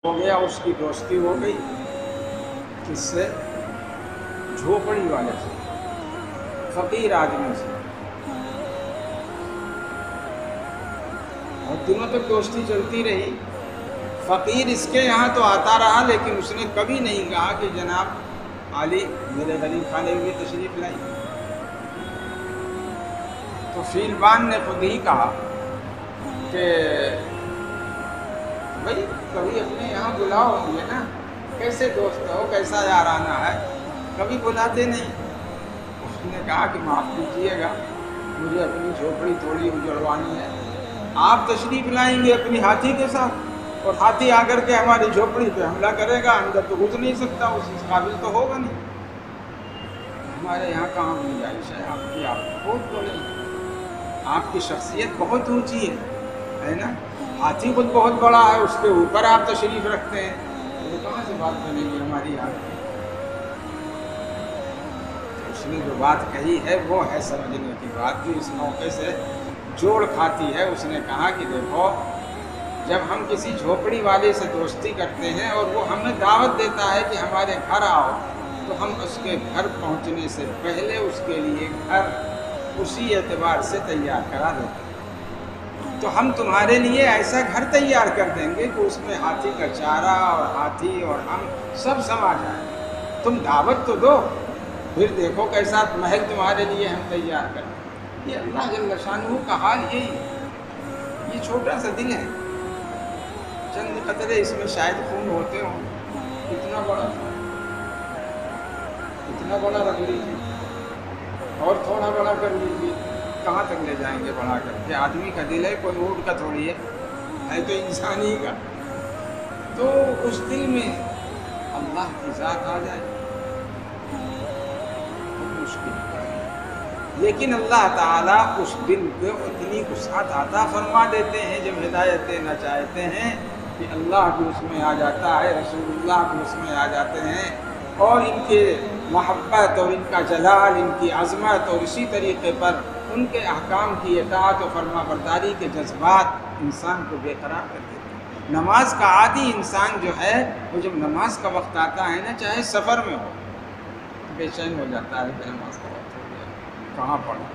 ہو گیا، اس کی دوستی ہو گئی کس سے؟ جھوپڑی والے سے، فقیر آدمی سے، اور دنوں تک دوستی چلتی رہی۔ فقیر اس کے یہاں تو آتا رہا، لیکن اس نے کبھی نہیں کہا کہ جناب علی میرے غریب خانے میں تشریف لائی۔ تو فیلبان نے خود ہی کہا کہ بھائی کبھی اپنے یہاں بلاؤ مجھے نا، کیسے دوست ہو، کیسا یارانہ ہے، کبھی بلاتے نہیں۔ اس نے کہا کہ معاف کیجیے گا، مجھے اپنی جھوپڑی تھوڑی اجڑوانی ہے، آپ تشریف لائیں گے اپنی ہاتھی کے ساتھ، اور ہاتھی آ کر کے ہماری جھوپڑی پہ حملہ کرے گا، اندر تو گھس نہیں سکتا، اس قابل تو ہوگا نہیں۔ ہمارے یہاں کہاں گنجائش ہے آپ کی، آپ بہت بڑے ہیں، آپ کی شخصیت بہت اونچی ہے نا، ہاتھی خود بہت بڑا ہے، اس کے اوپر آپ تشریف رکھتے ہیں، تو کہاں سے بات بنے گی ہماری یہاں؟ اس نے جو بات کہی ہے وہ ہے سمجھنے کی بات، جو اس موقع سے جوڑ کھاتی ہے۔ اس نے کہا کہ دیکھو، جب ہم کسی جھوپڑی والے سے دوستی کرتے ہیں اور وہ ہمیں دعوت دیتا ہے کہ ہمارے گھر آؤ، تو ہم اس کے گھر پہنچنے سے پہلے اس کے لیے گھر اسی اعتبار سے تیار کرا دیتے ہیں۔ تو ہم تمہارے لیے ایسا گھر تیار کر دیں گے کہ اس میں ہاتھی کا چارہ اور ہاتھی اور ہم سب سما جائیں، تم دعوت تو دو، پھر دیکھو کیسا محل تمہارے لیے ہم تیار کریں۔ یہ اللہ جل شانہ کا حال یہی ہے۔ یہ چھوٹا سا دل ہے، چند قطرے اس میں شاید خون ہوتے ہوں، اتنا بڑا رکھ لیجیے اور تھوڑا بڑا کر لیجیے، کہاں تک لے جائیں گے بڑا کر کے؟ آدمی کا دل ہے، کوئی اونٹ کا تھوڑی ہے تو انسان ہی کا۔ تو اس دل میں اللہ کی ذات آ جائے بہت مشکل ہے، لیکن اللہ تعالیٰ اس دل کو اتنی وسعت عطا فرما دیتے ہیں جب ہدایت دینا چاہتے ہیں کہ اللہ بھی اس میں آ جاتا ہے، رسول اللہ بھی اس میں آ جاتے ہیں، اور ان کے محبت اور ان کا جلال، ان کی عظمت، اور اسی طریقے پر ان کے احکام کی اطاعت و فرما برداری کے جذبات انسان کو بے قرار کر دیتے ہیں۔ نماز کا عادی انسان جو ہے، وہ جب نماز کا وقت آتا ہے نا، چاہے سفر میں ہو، بے چین ہو جاتا ہے کہ نماز کا وقت ہو گیا، کہاں پڑھا؟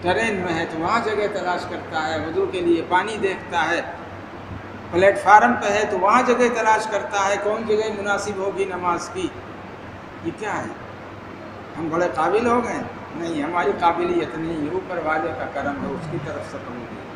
ٹرین میں ہے تو وہاں جگہ تلاش کرتا ہے، وضو کے لیے پانی دیکھتا ہے، پلیٹ فارم پہ ہے تو وہاں جگہ تلاش کرتا ہے، کون جگہ مناسب ہوگی نماز کی۔ یہ کیا ہے؟ ہم بڑے قابل ہو گئے؟ نہیں، ہماری قابلیت نہیں ہے، اوپر والے کا کرم ہے، اس کی طرف سے قبول ہے۔